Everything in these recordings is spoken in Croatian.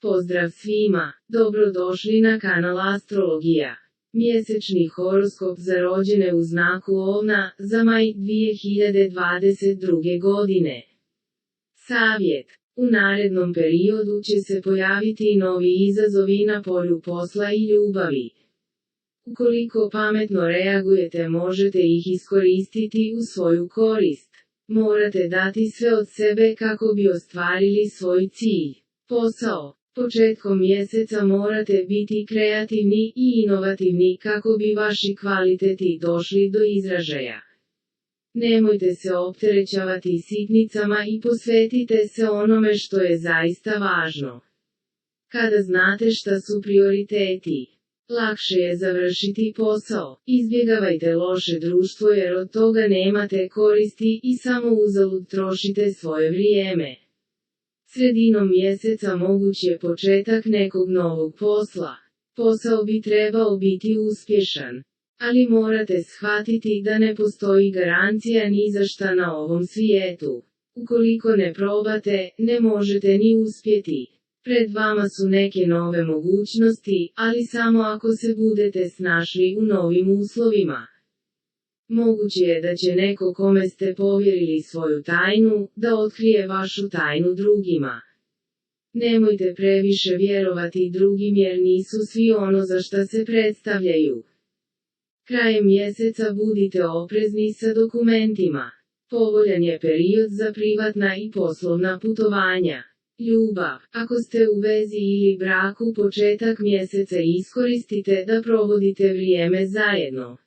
Pozdrav svima, dobrodošli na kanal Astrologija. Mjesečni horoskop za rođene u znaku Ovna za maj 2022. godine. Savjet. U narednom periodu će se pojaviti novi izazovi na polju posla i ljubavi. Ukoliko pametno reagujete, možete ih iskoristiti u svoju korist. Morate dati sve od sebe kako bi ostvarili svoj cilj. Posao. Početkom mjeseca morate biti kreativni i inovativni kako bi vaši kvaliteti došli do izražaja. Nemojte se opterećavati sitnicama i posvetite se onome što je zaista važno. Kada znate šta su prioriteti, lakše je završiti posao. Izbjegavajte loše društvo jer od toga nemate koristi i samo uzalud trošite svoje vrijeme. Sredinom mjeseca moguć je početak nekog novog posla. Posao bi trebao biti uspješan. Ali morate shvatiti da ne postoji garancija ni za šta na ovom svijetu. Ukoliko ne probate, ne možete ni uspjeti. Pred vama su neke nove mogućnosti, ali samo ako se budete snašli u novim uslovima. Moguće je da će neko kome ste povjerili svoju tajnu, da otkrije vašu tajnu drugima. Nemojte previše vjerovati drugim jer nisu svi ono za šta se predstavljaju. Krajem mjeseca budite oprezni sa dokumentima. Povoljan je period za privatna i poslovna putovanja. Ljubav. Ako ste u vezi ili braku, početak mjeseca iskoristite da provodite vrijeme zajedno.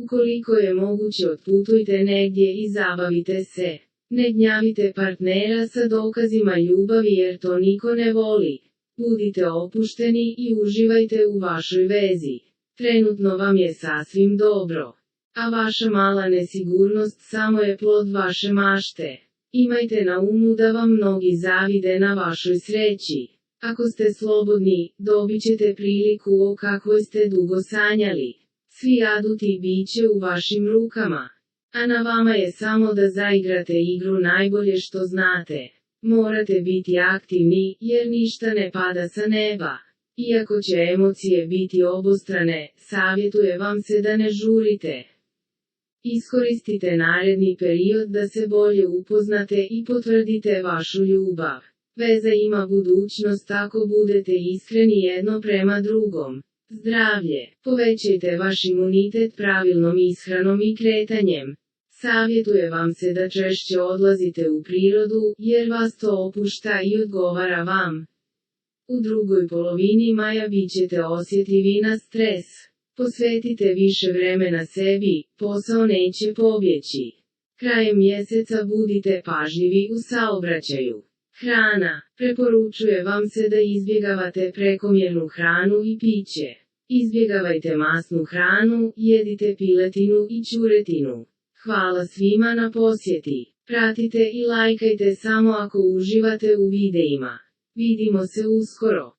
Ukoliko je moguće, otputujte negdje i zabavite se. Ne gnjavite partnera sa dokazima ljubavi jer to niko ne voli. Budite opušteni i uživajte u vašoj vezi. Trenutno vam je sasvim dobro. A vaša mala nesigurnost samo je plod vaše mašte. Imajte na umu da vam mnogi zavide na vašoj sreći. Ako ste slobodni, dobit ćete priliku o kakvoj ste dugo sanjali. Svi aduti bit će u vašim rukama. A na vama je samo da zaigrate igru najbolje što znate. Morate biti aktivni, jer ništa ne pada sa neba. Iako će emocije biti obostrane, savjetuje vam se da ne žurite. Iskoristite naredni period da se bolje upoznate i potvrdite vašu ljubav. Veza ima budućnost ako budete iskreni jedno prema drugom. Zdravlje. Povećajte vaš imunitet pravilnom ishranom i kretanjem. Savjetuje vam se da češće odlazite u prirodu, jer vas to opušta i odgovara vam. U drugoj polovini maja bit ćete osjetljivi na stres. Posvetite više vremena sebi, posao neće pobjeći. Krajem mjeseca budite pažljivi u saobraćaju. Hrana. Preporučuje vam se da izbjegavate prekomjernu hranu i piće. Izbjegavajte masnu hranu, jedite piletinu i ćuretinu. Hvala svima na posjeti. Pratite i lajkajte samo ako uživate u videima. Vidimo se uskoro.